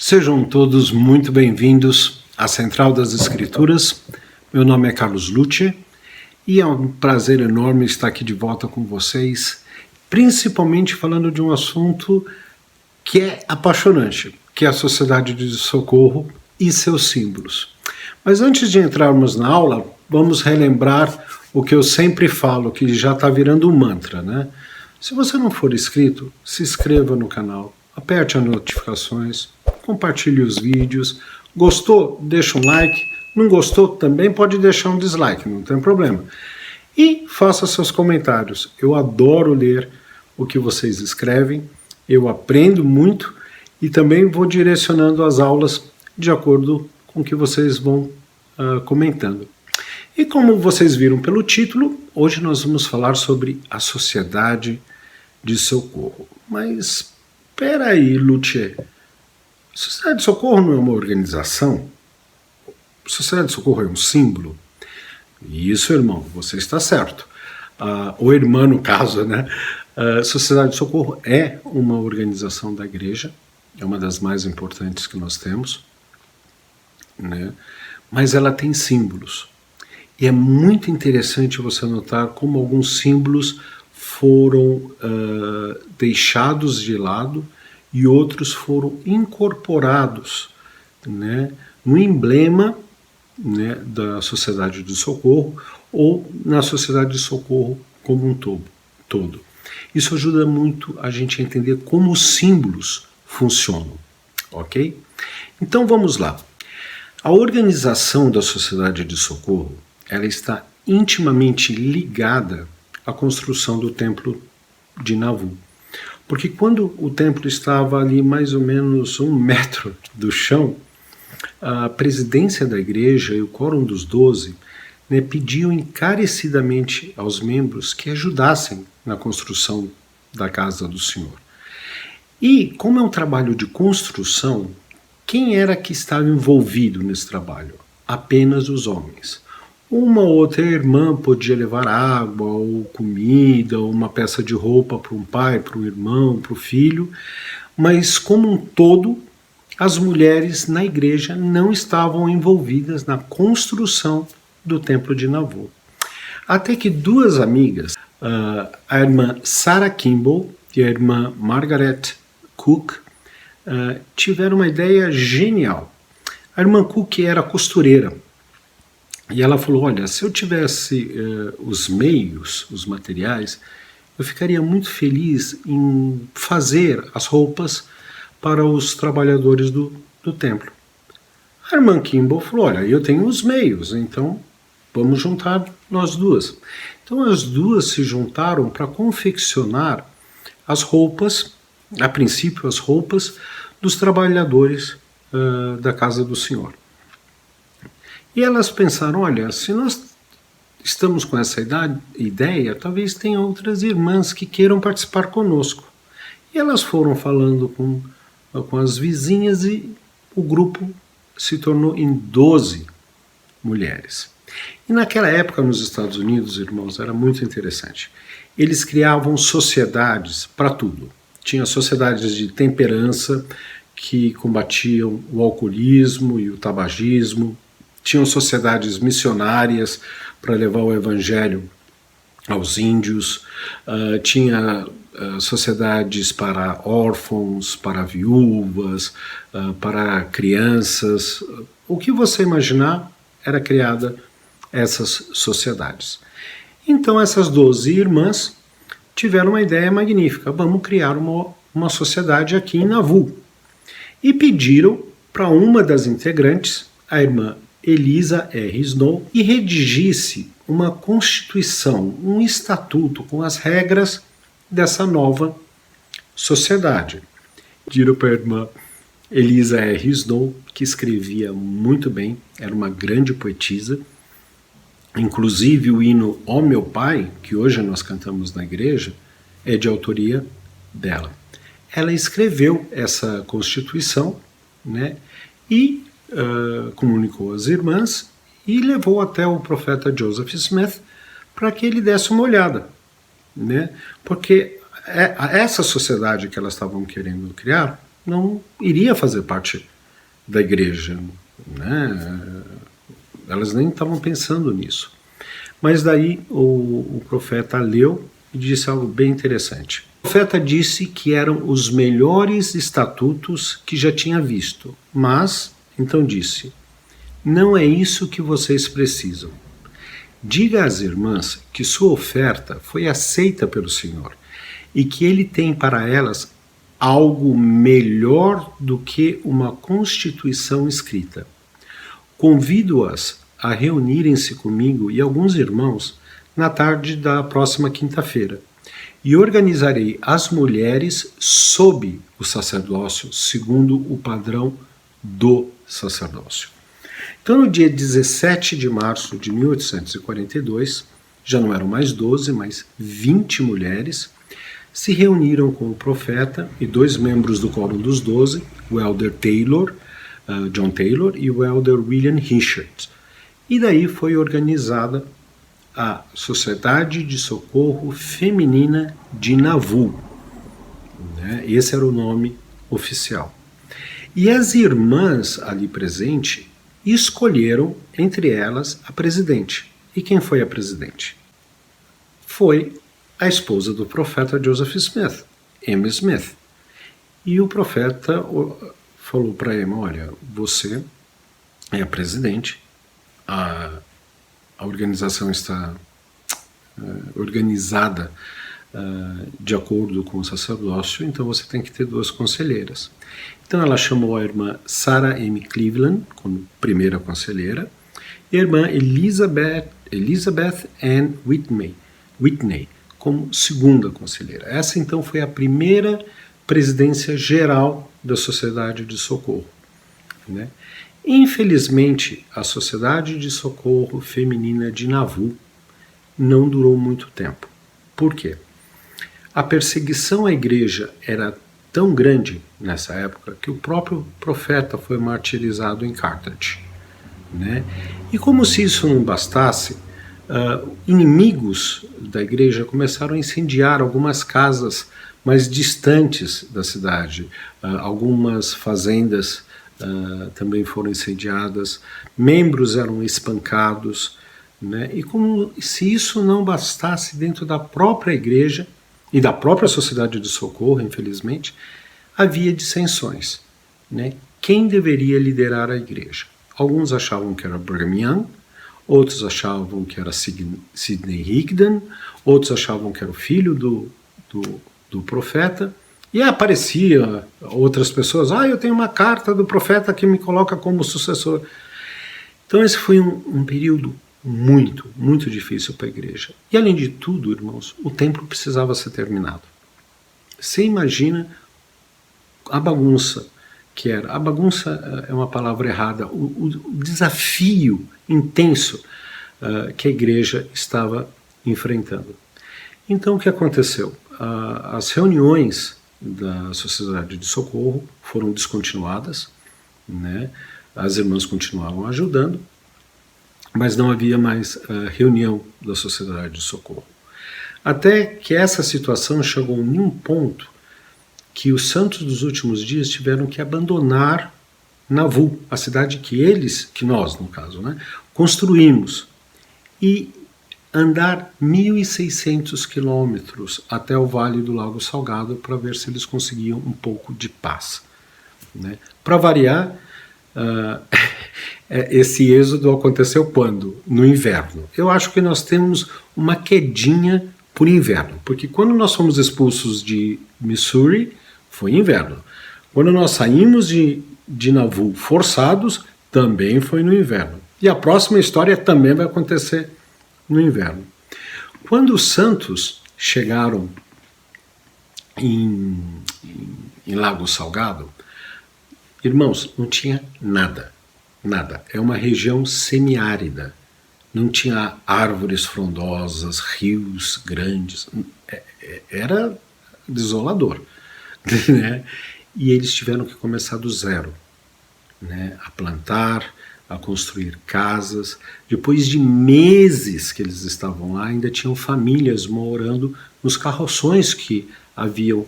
Sejam todos muito bem-vindos à Central das Escrituras. Meu nome é Carlos Lucci e é um prazer enorme estar aqui de volta com vocês, principalmente falando de um assunto que é apaixonante, que é a Sociedade de Socorro e seus símbolos. Mas antes de entrarmos na aula, vamos relembrar o que eu sempre falo, que já está virando um mantra, né? Se você não for inscrito, se inscreva no canal, aperte as notificações, compartilhe os vídeos. Gostou? Deixa um like. Não gostou? Também pode deixar um dislike, não tem problema. E faça seus comentários. Eu adoro ler o que vocês escrevem, eu aprendo muito e também vou direcionando as aulas de acordo com o que vocês vão comentando. E como vocês viram pelo título, hoje nós vamos falar sobre a Sociedade de Socorro. Mas, espera aí, Lucci. A Sociedade de Socorro não é uma organização? A Sociedade de Socorro é um símbolo? Isso, irmão, você está certo. Ou irmã, no caso, né? A Sociedade de Socorro é uma organização da igreja, é uma das mais importantes que nós temos, né? Mas ela tem símbolos. E é muito interessante você notar como alguns símbolos foram deixados de lado e outros foram incorporados, né, no emblema, né, da Sociedade de Socorro ou na Sociedade de Socorro como um todo. Isso ajuda muito a gente a entender como os símbolos funcionam, ok? Então vamos lá. A organização da Sociedade de Socorro, ela está intimamente ligada à construção do Templo de Nauvoo. Porque quando o templo estava ali mais ou menos 1 metro do chão, a presidência da igreja e o Quórum dos 12, né, pediam encarecidamente aos membros que ajudassem na construção da casa do Senhor. E como é um trabalho de construção, quem era que estava envolvido nesse trabalho? Apenas os homens. Uma ou outra irmã podia levar água, ou comida, ou uma peça de roupa para um pai, para um irmão, para o filho, mas como um todo, as mulheres na igreja não estavam envolvidas na construção do Templo de Nauvoo. Até que duas amigas, a irmã Sarah Kimball e a irmã Margaret Cook, tiveram uma ideia genial. A irmã Cook era costureira. E ela falou, olha, se eu tivesse os meios, os materiais, eu ficaria muito feliz em fazer as roupas para os trabalhadores do templo. A irmã Kimball falou, olha, eu tenho os meios, então vamos juntar nós duas. Então as duas se juntaram para confeccionar as roupas, a princípio as roupas dos trabalhadores da casa do Senhor. E elas pensaram, olha, se nós estamos com essa ideia, talvez tenha outras irmãs que queiram participar conosco. E elas foram falando com as vizinhas e o grupo se tornou em 12 mulheres. E naquela época nos Estados Unidos, irmãos, era muito interessante. Eles criavam sociedades para tudo. Tinha sociedades de temperança que combatiam o alcoolismo e o tabagismo. Tinham sociedades missionárias para levar o evangelho aos índios, tinha sociedades para órfãos, para viúvas, para crianças. O que você imaginar era criada essas sociedades. Então essas 12 irmãs tiveram uma ideia magnífica, vamos criar uma sociedade aqui em Nauvoo. E pediram para uma das integrantes, a irmã Eliza R. Snow, e redigisse uma constituição, um estatuto com as regras dessa nova sociedade. Pediram para a irmã Eliza R. Snow, que escrevia muito bem, era uma grande poetisa, inclusive o hino Ó Meu Pai, que hoje nós cantamos na igreja, é de autoria dela. Ela escreveu essa constituição, né, e comunicou às irmãs e levou até o profeta Joseph Smith para que ele desse uma olhada, né? Porque essa sociedade que elas estavam querendo criar não iria fazer parte da igreja, né? Elas nem estavam pensando nisso. Mas daí o profeta leu e disse algo bem interessante. O profeta disse que eram os melhores estatutos que já tinha visto, mas, então disse, não é isso que vocês precisam. Diga às irmãs que sua oferta foi aceita pelo Senhor e que Ele tem para elas algo melhor do que uma constituição escrita. Convido-as a reunirem-se comigo e alguns irmãos na tarde da próxima quinta-feira e organizarei as mulheres sob o sacerdócio, segundo o padrão do sacerdócio. Então, no dia 17 de março de 1842, já não eram mais 12, mas 20 mulheres, se reuniram com o profeta e 2 membros do Quórum dos 12, o Elder Taylor, John Taylor, e o Elder William Richards. E daí foi organizada a Sociedade de Socorro Feminina de Nauvoo. Né? Esse era o nome oficial. E as irmãs ali presentes escolheram, entre elas, a presidente. E quem foi a presidente? Foi a esposa do profeta Joseph Smith, Emma Smith. E o profeta falou para Emma, olha, você é a presidente, a organização está organizada de acordo com o sacerdócio, então você tem que ter 2 conselheiras. Então ela chamou a irmã Sarah M. Cleveland como primeira conselheira e a irmã Elizabeth Ann Whitney como segunda conselheira. Essa então foi a primeira presidência geral da Sociedade de Socorro, né? Infelizmente, a Sociedade de Socorro Feminina de Nauvoo não durou muito tempo. Por quê? A perseguição à igreja era tão grande nessa época que o próprio profeta foi martirizado em Carthage, né? E como se isso não bastasse, inimigos da igreja começaram a incendiar algumas casas mais distantes da cidade, algumas fazendas também foram incendiadas, membros eram espancados, né? E como se isso não bastasse dentro da própria igreja e da própria Sociedade de Socorro, infelizmente, havia dissensões, né? Quem deveria liderar a igreja? Alguns achavam que era Brigham Young, outros achavam que era Sidney Rigdon, outros achavam que era o filho do profeta, e aparecia outras pessoas, eu tenho uma carta do profeta que me coloca como sucessor. Então esse foi um período muito, muito difícil para a igreja. E além de tudo, irmãos, o templo precisava ser terminado. Você imagina a bagunça que era. A bagunça é uma palavra errada. O desafio intenso que a igreja estava enfrentando. Então o que aconteceu? As reuniões da Sociedade de Socorro foram descontinuadas, né? As irmãs continuavam ajudando, mas não havia mais reunião da Sociedade de Socorro. Até que essa situação chegou em um ponto que os santos dos últimos dias tiveram que abandonar Nauvoo, a cidade que nós, no caso, né, construímos, e andar 1.600 quilômetros até o Vale do Lago Salgado para ver se eles conseguiam um pouco de paz, né? Para variar, esse êxodo aconteceu quando? No inverno. Eu acho que nós temos uma quedinha por inverno, porque quando nós fomos expulsos de Missouri, foi inverno. Quando nós saímos de Nauvoo forçados, também foi no inverno. E a próxima história também vai acontecer no inverno. Quando os santos chegaram em Lago Salgado, irmãos, não tinha nada, nada. É uma região semiárida, não tinha árvores frondosas, rios grandes, era desolador, né? E eles tiveram que começar do zero, né? A plantar, a construir casas. Depois de meses que eles estavam lá, ainda tinham famílias morando nos carroções que haviam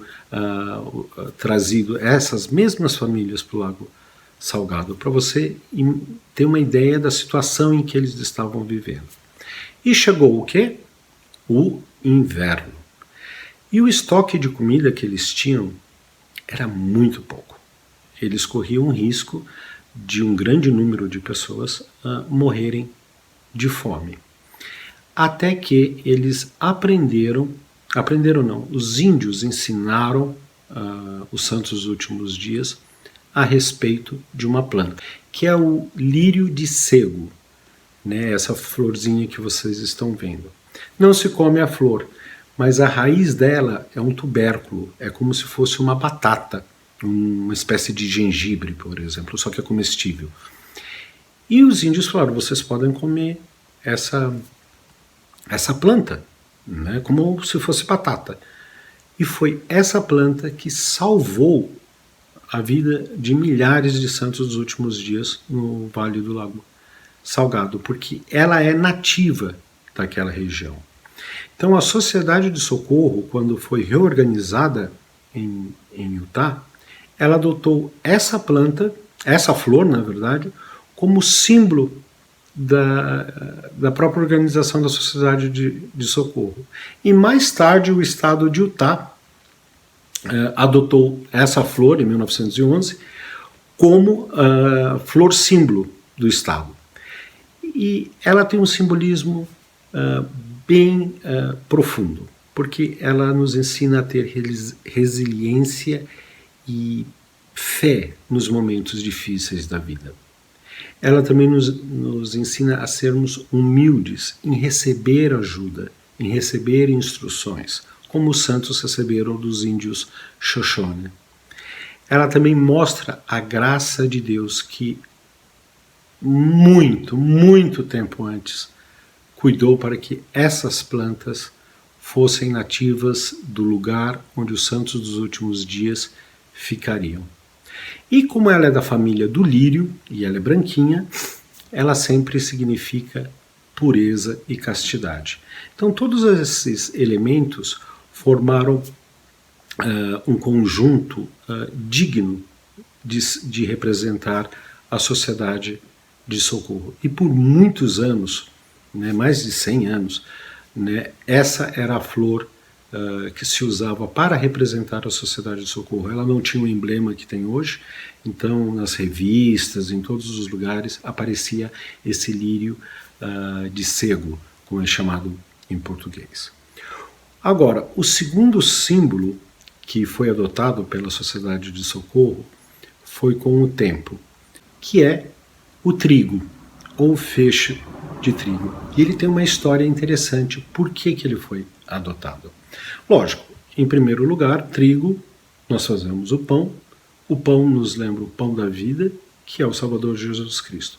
trazido essas mesmas famílias para o Lago Salgado, para você ter uma ideia da situação em que eles estavam vivendo. E chegou o quê? O inverno. E o estoque de comida que eles tinham era muito pouco. Eles corriam o risco de um grande número de pessoas morrerem de fome. Até que eles aprenderam não, os índios ensinaram os santos dos últimos dias a respeito de uma planta, que é o lírio de sego, né, essa florzinha que vocês estão vendo. Não se come a flor, mas a raiz dela é um tubérculo, é como se fosse uma batata, uma espécie de gengibre, por exemplo, só que é comestível. E os índios falaram, vocês podem comer essa planta, né, como se fosse batata. E foi essa planta que salvou a vida de milhares de santos dos últimos dias no Vale do Lago Salgado, porque ela é nativa daquela região. Então a Sociedade de Socorro, quando foi reorganizada em Utah, ela adotou essa planta, essa flor, na verdade, como símbolo da própria organização da Sociedade de Socorro. E mais tarde o estado de Utah adotou essa flor, em 1911, como flor símbolo do estado. E ela tem um simbolismo bem profundo, porque ela nos ensina a ter resiliência e fé nos momentos difíceis da vida. Ela também nos ensina a sermos humildes em receber ajuda, em receber instruções, como os santos receberam dos índios Shoshone. Ela também mostra a graça de Deus que muito tempo antes cuidou para que essas plantas fossem nativas do lugar onde os santos dos últimos dias ficariam. E como ela é da família do lírio, e ela é branquinha, ela sempre significa pureza e castidade. Então todos esses elementos formaram um conjunto digno de representar a Sociedade de Socorro. E por muitos anos, né, mais de 100 anos, né, essa era a flor que se usava para representar a Sociedade de Socorro. Ela não tinha o emblema que tem hoje, então nas revistas, em todos os lugares, aparecia esse lírio de sego, como é chamado em português. Agora, o segundo símbolo que foi adotado pela Sociedade de Socorro foi com o tempo, que é o trigo, ou feixe de trigo. E ele tem uma história interessante. Por que ele foi adotado? Lógico, em primeiro lugar, trigo, nós fazemos o pão nos lembra o pão da vida, que é o Salvador Jesus Cristo.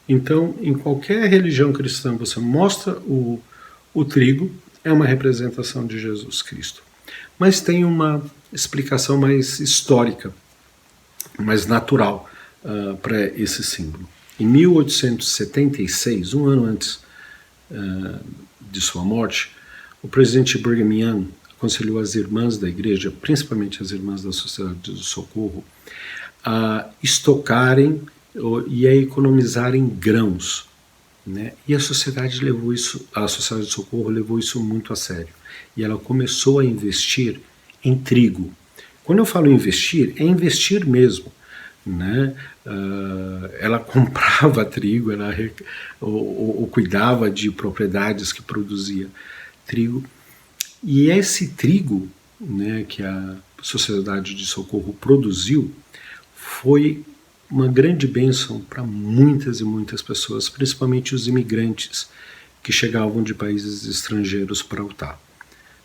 Então, em qualquer religião cristã, você mostra o trigo, é uma representação de Jesus Cristo. Mas tem uma explicação mais histórica, mais natural para esse símbolo. Em 1876, um ano antes de sua morte, o presidente Brigham Young aconselhou as irmãs da igreja, principalmente as irmãs da Sociedade do Socorro, a estocarem e a economizarem grãos, né? E a Sociedade de Socorro levou isso muito a sério. E ela começou a investir em trigo. Quando eu falo investir, é investir mesmo, né? Ela comprava trigo, ou cuidava de propriedades que produzia trigo. E esse trigo, né, que a Sociedade de Socorro produziu foi uma grande bênção para muitas e muitas pessoas, principalmente os imigrantes que chegavam de países estrangeiros para Utah,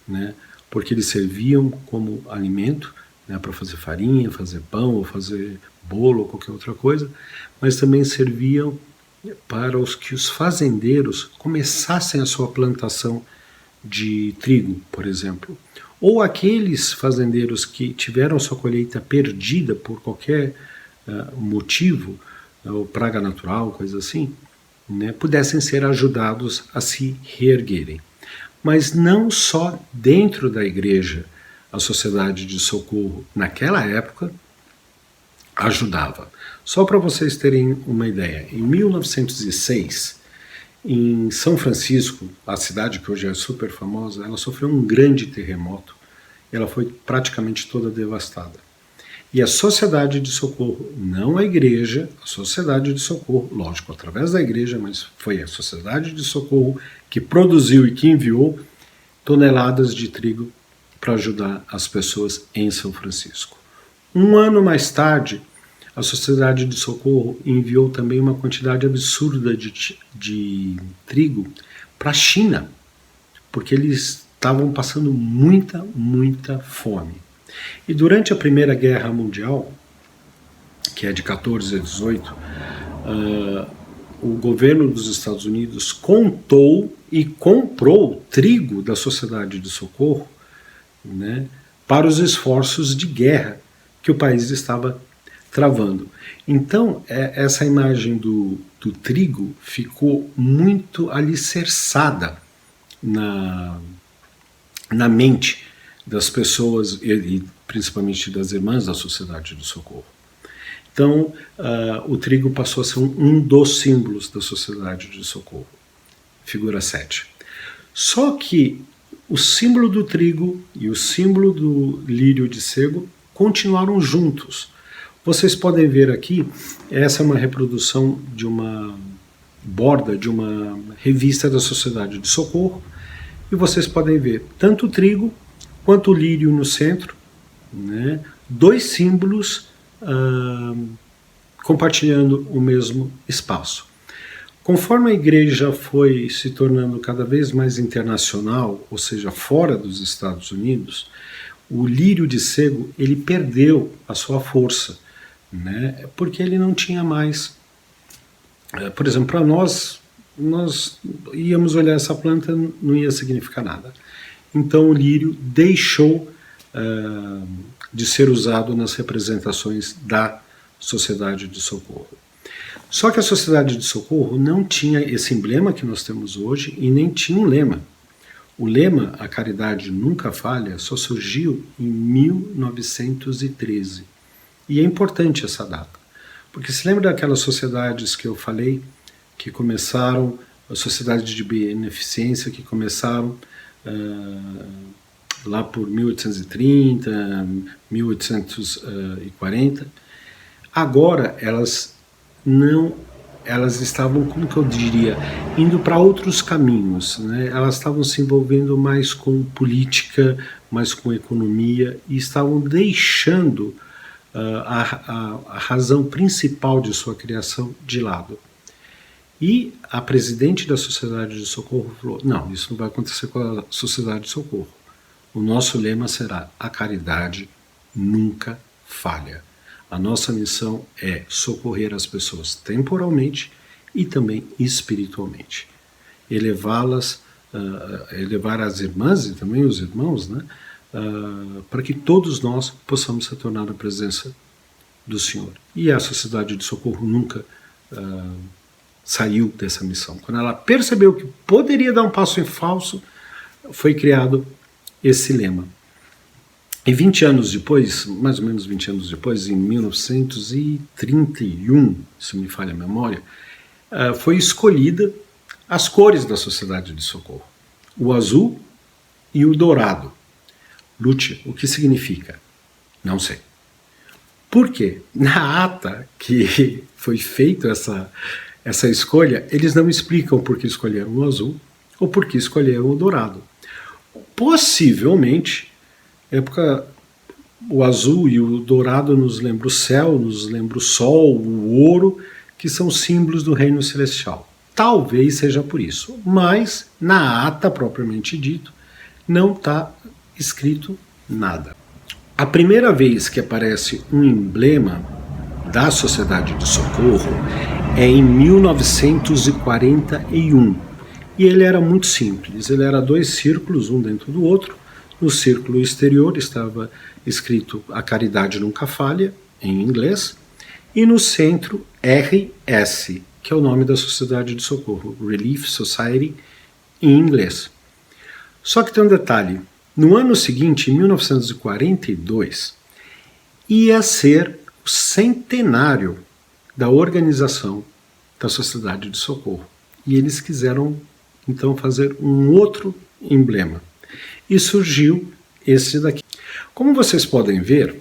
né? Porque eles serviam como alimento, né, para fazer farinha, fazer pão, ou fazer bolo ou qualquer outra coisa, mas também serviam para que os fazendeiros começassem a sua plantação de trigo, por exemplo. Ou aqueles fazendeiros que tiveram sua colheita perdida por qualquer motivo, ou praga natural, coisa assim, né, pudessem ser ajudados a se reerguerem. Mas não só dentro da igreja, a Sociedade de Socorro, naquela época, ajudava. Só para vocês terem uma ideia, em 1906, em São Francisco, a cidade que hoje é super famosa, ela sofreu um grande terremoto. Ela foi praticamente toda devastada. E a Sociedade de Socorro, não a igreja, a Sociedade de Socorro, lógico, através da igreja, mas foi a Sociedade de Socorro que produziu e que enviou toneladas de trigo para ajudar as pessoas em São Francisco. Um ano mais tarde, a Sociedade de Socorro enviou também uma quantidade absurda de trigo para a China, porque eles estavam passando muita fome. E durante a Primeira Guerra Mundial, que é de 14 a 18, o governo dos Estados Unidos contou e comprou trigo da Sociedade de Socorro, né, para os esforços de guerra que o país estava travando. Então, essa imagem do trigo ficou muito alicerçada na mente das pessoas e principalmente das irmãs da Sociedade do Socorro. Então, o trigo passou a ser um dos símbolos da Sociedade de Socorro, figura 7. Só que o símbolo do trigo e o símbolo do lírio de sego continuaram juntos. Vocês podem ver aqui, essa é uma reprodução de uma borda de uma revista da Sociedade de Socorro, e vocês podem ver tanto o trigo quanto o lírio no centro, né, dois símbolos compartilhando o mesmo espaço. Conforme a igreja foi se tornando cada vez mais internacional, ou seja, fora dos Estados Unidos, o lírio de sego ele perdeu a sua força, né, porque ele não tinha mais. Por exemplo, para nós íamos olhar essa planta, não ia significar nada. Então o lírio deixou de ser usado nas representações da Sociedade de Socorro. Só que a Sociedade de Socorro não tinha esse emblema que nós temos hoje e nem tinha um lema. O lema, a caridade nunca falha, só surgiu em 1913. E é importante essa data, porque se lembra daquelas sociedades que eu falei, que começaram, a sociedade de beneficência, que começaram lá por 1830, 1840. Agora elas estavam, como que eu diria, indo para outros caminhos, né? Elas estavam se envolvendo mais com política, mais com economia, e estavam deixando a razão principal de sua criação de lado. E a presidente da Sociedade de Socorro falou: não, isso não vai acontecer com a Sociedade de Socorro. O nosso lema será: a caridade nunca falha. A nossa missão é socorrer as pessoas temporalmente e também espiritualmente. Elevá-las, elevar as irmãs e também os irmãos, né, para que todos nós possamos se tornar a presença do Senhor. E a Sociedade de Socorro nunca saiu dessa missão. Quando ela percebeu que poderia dar um passo em falso, foi criado esse lema. E 20 anos depois, mais ou menos 20 anos depois, em 1931, se me falha a memória, foi escolhida as cores da Sociedade de Socorro: o azul e o dourado. Lute, o que significa? Não sei. Por quê? Na ata que foi feita essa escolha, eles não explicam por que escolheram o azul ou por que escolheram o dourado. Possivelmente, o azul e o dourado nos lembra o céu, nos lembra o sol, o ouro, que são símbolos do reino celestial. Talvez seja por isso, mas na ata propriamente dito não está escrito nada. A primeira vez que aparece um emblema da Sociedade de Socorro é em 1941, e ele era muito simples. Ele era dois círculos, um dentro do outro. No círculo exterior estava escrito "A caridade nunca falha", em inglês, e no centro RS, que é o nome da Sociedade de Socorro, Relief Society, em inglês. Só que tem um detalhe: no ano seguinte, em 1942, ia ser o centenário da organização da Sociedade de Socorro. E eles quiseram, então, fazer um outro emblema. E surgiu esse daqui. Como vocês podem ver,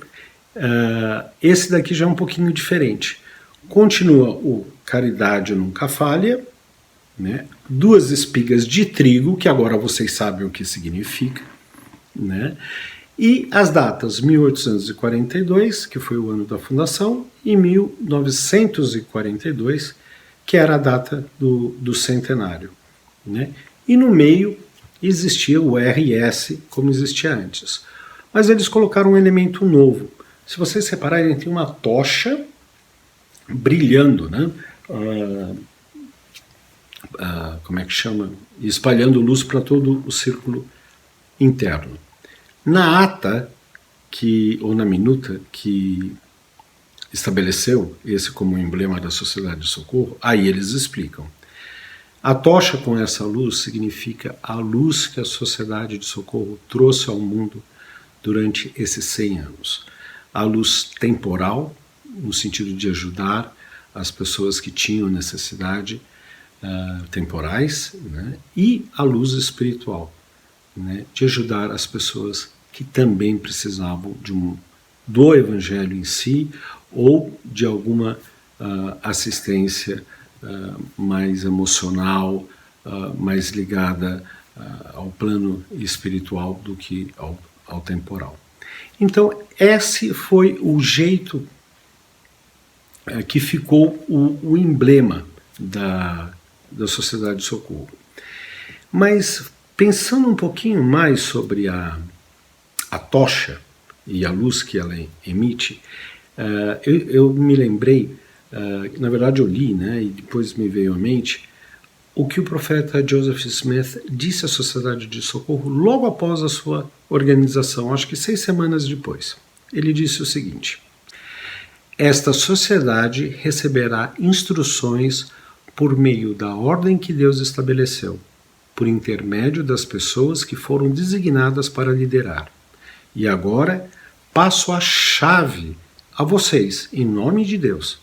esse daqui já é um pouquinho diferente. Continua o Caridade Nunca Falha, né? 2 espigas de trigo, que agora vocês sabem o que significa, né? E as datas 1842, que foi o ano da fundação, e 1942, que era a data do centenário, né? E no meio existia o RS, como existia antes. Mas eles colocaram um elemento novo. Se vocês repararem, tem uma tocha brilhando, né? Como é que chama? Espalhando luz para todo o círculo interno. Na ata, ou na minuta, que estabeleceu esse como emblema da Sociedade de Socorro, aí eles explicam. A tocha com essa luz significa a luz que a Sociedade de Socorro trouxe ao mundo durante esses 100 anos. A luz temporal, no sentido de ajudar as pessoas que tinham necessidade temporais, né? E a luz espiritual, né? De ajudar as pessoas que também precisavam do Evangelho em si ou de alguma assistência mais emocional, mais ligada ao plano espiritual do que ao temporal. Então, esse foi o jeito que ficou o emblema da Sociedade de Socorro. Mas, pensando um pouquinho mais sobre a tocha e a luz que ela emite, eu me lembrei, na verdade eu li, né, e depois me veio à mente, o que o profeta Joseph Smith disse à Sociedade de Socorro logo após a sua organização, acho que 6 semanas depois. Ele disse o seguinte: esta sociedade receberá instruções por meio da ordem que Deus estabeleceu, por intermédio das pessoas que foram designadas para liderar. E agora passo a chave a vocês, em nome de Deus.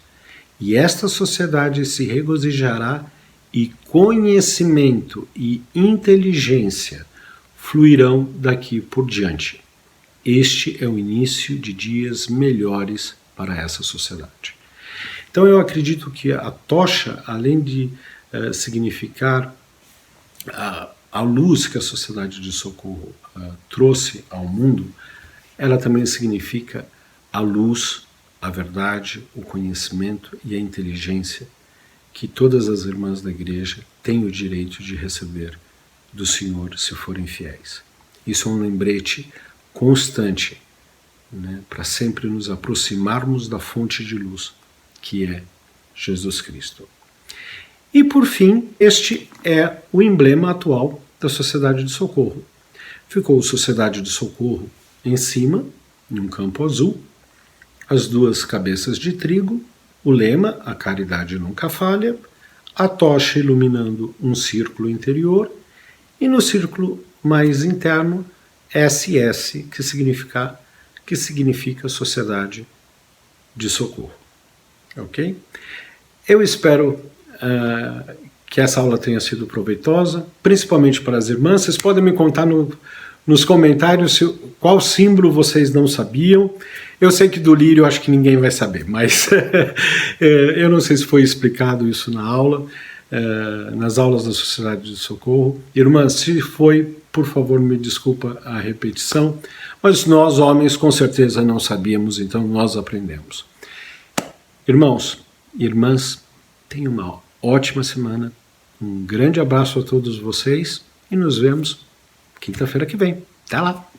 E esta sociedade se regozijará e conhecimento e inteligência fluirão daqui por diante. Este é o início de dias melhores para essa sociedade. Então eu acredito que a tocha, além de significar a luz que a Sociedade de Socorro trouxe ao mundo, ela também significa a luz, a verdade, o conhecimento e a inteligência que todas as irmãs da igreja têm o direito de receber do Senhor se forem fiéis. Isso é um lembrete constante, né, para sempre nos aproximarmos da fonte de luz, que é Jesus Cristo. E por fim, este é o emblema atual da Sociedade de Socorro. Ficou Sociedade de Socorro em cima, em um campo azul, as 2 cabeças de trigo, o lema, a caridade nunca falha, a tocha iluminando um círculo interior e no círculo mais interno, SS, que significa Sociedade de Socorro. Ok? Eu espero que essa aula tenha sido proveitosa, principalmente para as irmãs. Vocês podem me contar nos comentários qual símbolo vocês não sabiam. Eu sei que do lírio acho que ninguém vai saber, mas eu não sei se foi explicado isso na aula, nas aulas da Sociedade de Socorro. Irmãs, se foi, por favor, me desculpa a repetição, mas nós, homens, com certeza não sabíamos, então nós aprendemos. Irmãos e irmãs, tenham uma ótima semana, um grande abraço a todos vocês e nos vemos quinta-feira que vem. Até lá!